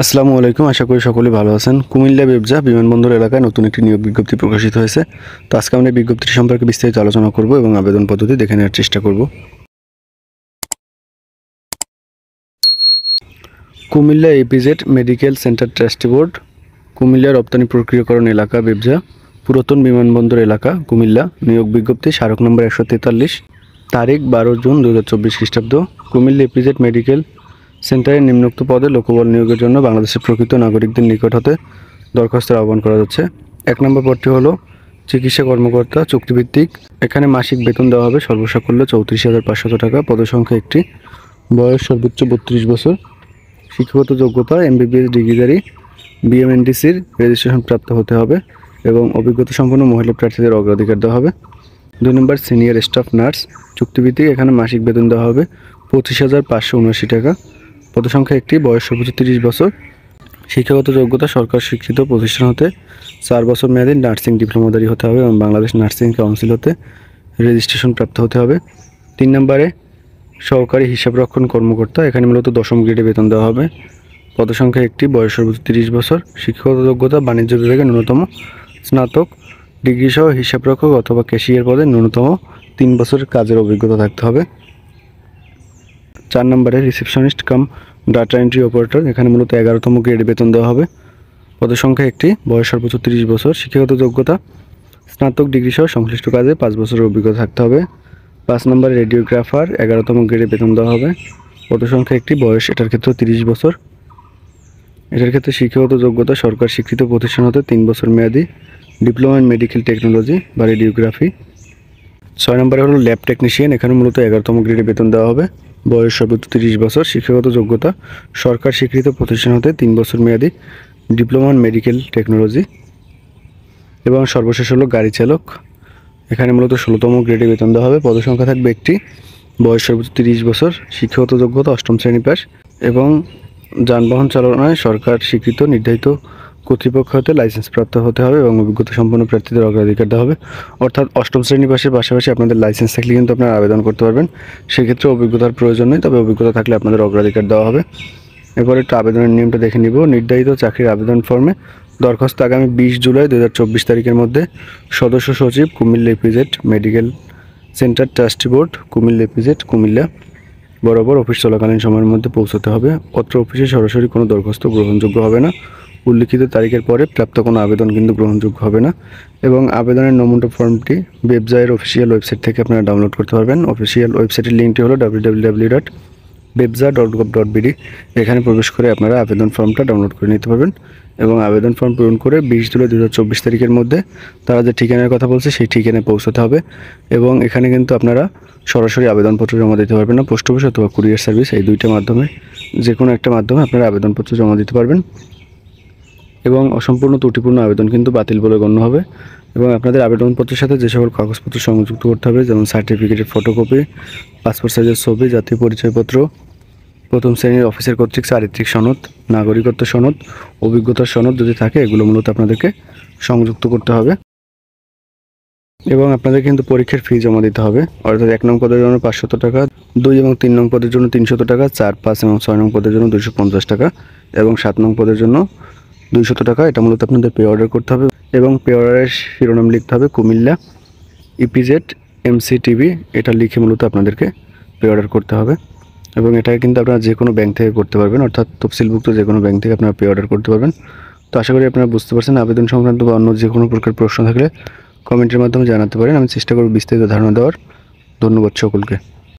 আসসালামু আলাইকুম। আশা করি সকলেই ভালো আছেন। কুমিল্লা বেবজা বিমানবন্দর এলাকায় নতুন একটি নিয়োগ বিজ্ঞপ্তি প্রকাশিত হয়েছে। তো আজকে আমরা এই বিজ্ঞপ্তিটি সম্পর্কে বিস্তারিত আলোচনা করব এবং আবেদন পদ্ধতি দেখে নেওয়ার চেষ্টা করব। Comilla EPZ medical centre trustee board, Comilla রপ্তানি প্রক্রিয়াকরণ এলাকা বেবজা, পুরাতন বিমানবন্দর এলাকা কুমিল্লা। নিয়োগ বিজ্ঞপ্তি স্মারক নম্বর 143, তারিখ 12 জুন 2024 খ্রিস্টাব্দ। কুমিল্লা ইপিজেড মেডিকেল সেন্টারে নিম্নোক্ত পদে লোকবল নিয়োগের জন্য বাংলাদেশের প্রকৃত নাগরিকদের নিকট হতে দরখাস্তের আহ্বান করা যাচ্ছে। 1 নম্বর পদটি হলো চিকিৎসা কর্মকর্তা চুক্তিভিত্তিক। এখানে মাসিক বেতন দেওয়া হবে সর্বসাকুল্যে 34,500 টাকা। পদসংখ্যা একটি। বয়স সর্বোচ্চ 32 বছর। শিক্ষাগত যোগ্যতা এমবিবিএস ডিগ্রিধারী, বিএমএনডিসির রেজিস্ট্রেশন প্রাপ্ত হতে হবে এবং অভিজ্ঞতা সম্পন্ন মহিলা প্রার্থীদের অগ্রাধিকার দেওয়া হবে। 2 নম্বর সিনিয়র স্টাফ নার্স চুক্তিভিত্তিক। এখানে মাসিক বেতন দেওয়া হবে 25,579 টাকা। পদসংখ্যা একটি। বয়স সর্বোচ্চ 30 বছর। শিক্ষাগত যোগ্যতা সরকার স্বীকৃত প্রতিষ্ঠান হতে 4 বছর মেয়াদী নার্সিং ডিপ্লোমাধারী হতে হবে এবং বাংলাদেশ নার্সিং কাউন্সিল হতে রেজিস্ট্রেশন প্রাপ্ত হতে হবে। 3 নম্বরে সহকারী হিসাবরক্ষণ কর্মকর্তা। এখানে মূলত 10ম গ্রেডে বেতন দেওয়া হবে। পদসংখ্যা একটি। বয়স সর্বোচ্চ 30 বছর। শিক্ষাগত যোগ্যতা বাণিজ্য বিভাগে ন্যূনতম স্নাতক ডিগ্রি সহ হিসাবরক্ষক অথবা ক্যাশিয়ার পদে ন্যূনতম 3 বছরের কাজের অভিজ্ঞতা থাকতে হবে। 4 নম্বরে রিসেপশনিস্ট কাম ডাটা এন্ট্রি অপারেটর। এখানে মূলত 11তম গ্রেডে বেতন দেওয়া হবে। পদসংখ্যা একটি। বয়স সর্বোচ্চ 30 বছর। শিক্ষাগত যোগ্যতা স্নাতক ডিগ্রি সহ সংশ্লিষ্ট কাজে 5 বছরের অভিজ্ঞতা থাকতে হবে। 5 নম্বরে রেডিওগ্রাফার 11তম গ্রেডে বেতন দেওয়া হবে। পদসংখ্যা একটি। বয়স এটার ক্ষেত্রে 30 বছর। এটার ক্ষেত্রে শিক্ষাগত যোগ্যতা সরকার স্বীকৃত প্রতিষ্ঠান হতে 3 বছর মেয়াদী ডিপ্লোমা ইন মেডিকেল টেকনোলজি বা রেডিওগ্রাফি। 6 নম্বরে হলো ল্যাব টেকনিশিয়ান। এখানে মূলত 11তম গ্রেডে বেতন দেওয়া হবে। বয়স সর্বোচ্চ 30 বছর। শিক্ষাগত যোগ্যতা সরকার স্বীকৃত প্রতিষ্ঠান হতে 3 বছর মেয়াদী ডিপ্লোমা ইন মেডিকেল টেকনোলজি। এবং সর্বশেষ হলো গাড়ি চালক। এখানে মূলত 16তম গ্রেডে বেতন দেওয়া হবে। পদসংখ্যা থাকবে একটি। বয়স সর্বোচ্চ 30 বছর। শিক্ষাগত যোগ্যতা 8ম শ্রেণী পাস এবং যানবাহন চালনায় সরকার স্বীকৃত নির্ধারিত কর্তৃপক্ষ হতে লাইসেন্স প্রাপ্ত হতে হবে এবং অভিজ্ঞতা সম্পন্ন প্রার্থীদের অগ্রাধিকার দেওয়া হবে। অর্থাৎ 8ম শ্রেণী পাশের পাশাপাশি আপনাদের লাইসেন্স থাকলে কিন্তু আপনারা আবেদন করতে পারবেন। সেক্ষেত্রে অভিজ্ঞতার প্রয়োজন নেই, তবে অভিজ্ঞতা থাকলে আপনাদের অগ্রাধিকার দেওয়া হবে। এরপর একটু আবেদনের নিয়মটা দেখে নিব। নির্ধারিত চাকরির আবেদন ফর্মে দরখাস্ত আগামী 20 জুলাই 2024 তারিখের মধ্যে সদস্য সচিব Comilla EPZ medical centre trustee board Comilla EPZ Comilla বরাবর অফিস চলাকালীন সময়ের মধ্যে পৌঁছতে হবে। অত্র অফিসে সরাসরি কোনো দরখাস্ত গ্রহণযোগ্য হবে না। উল্লিখিত তারিখের পরে প্রাপ্ত কোনো আবেদন কিন্তু গ্রহণযোগ্য হবে না। এবং আবেদনের নমুনা ফর্মটি বেবজায়ের অফিসিয়াল ওয়েবসাইট থেকে আপনারা ডাউনলোড করতে পারবেন। অফিসিয়াল ওয়েবসাইটের লিঙ্কটি হলো www.bebza.gov.bd। এখানে প্রবেশ করে আপনারা আবেদন ফর্মটা ডাউনলোড করে নিতে পারবেন এবং আবেদন ফর্ম পূরণ করে 20 জুলাই 2024 তারিখের মধ্যে তারা যে ঠিকানার কথা বলছে সেই ঠিকানায় পৌঁছতে হবে। এবং এখানে কিন্তু আপনারা সরাসরি আবেদনপত্র জমা দিতে পারবেন না, পোস্ট অফিস অথবা কুরিয়ার সার্ভিস, এই দুইটা মাধ্যমে যে কোনো একটা মাধ্যমে আপনারা আবেদনপত্র জমা দিতে পারবেন। এবং অসম্পূর্ণ ত্রুটিপূর্ণ আবেদন কিন্তু বাতিল বলে গণ্য হবে। এবং আপনাদের আবেদনপত্রের সাথে যে সকল কাগজপত্র সংযুক্ত করতে হবে, যেমন সার্টিফিকেটের ফটোকপি, পাসপোর্ট সাইজের ছবি, জাতীয় পরিচয়পত্র, প্রথম শ্রেণীর অফিসের কর্তৃক চারিত্রিক সনদ, নাগরিকত্ব সনদ, অভিজ্ঞতার সনদ যদি থাকে, এগুলো মূলত আপনাদেরকে সংযুক্ত করতে হবে। এবং আপনাদের কিন্তু পরীক্ষার ফি জমা দিতে হবে। অর্থাৎ 1 নং পদের জন্য 500 টাকা, 2 এবং 3 নং পদের জন্য 300 টাকা, 4, 5 এবং 6 নং পদের জন্য 250 টাকা এবং 7 নং পদের জন্য 200 টাকা। এটা মূলত আপনাদের পে অর্ডার করতে হবে এবং পে অর্ডারের শিরোনাম লিখতে হবে কুমিল্লা ইপিজেড এমসিটিভি। এটা লিখে মূলত আপনাদেরকে পে অর্ডার করতে হবে। এবং এটা কিন্তু আপনারা যে কোনো ব্যাংক থেকে করতে পারবেন, অর্থাৎ তফসিলভুক্ত যে কোনো ব্যাংক থেকে আপনারা পে অর্ডার করতে পারবেন। তো আশা করি আপনারা বুঝতে পারছেন। আবেদন সংক্রান্ত বা অন্য যে কোনো প্রকার প্রশ্ন থাকলে কমেন্টের মাধ্যমে জানাতে পারেন। আমি চেষ্টা করব বিস্তারিত ধারণা দেওয়ার। ধন্যবাদ সকলকে।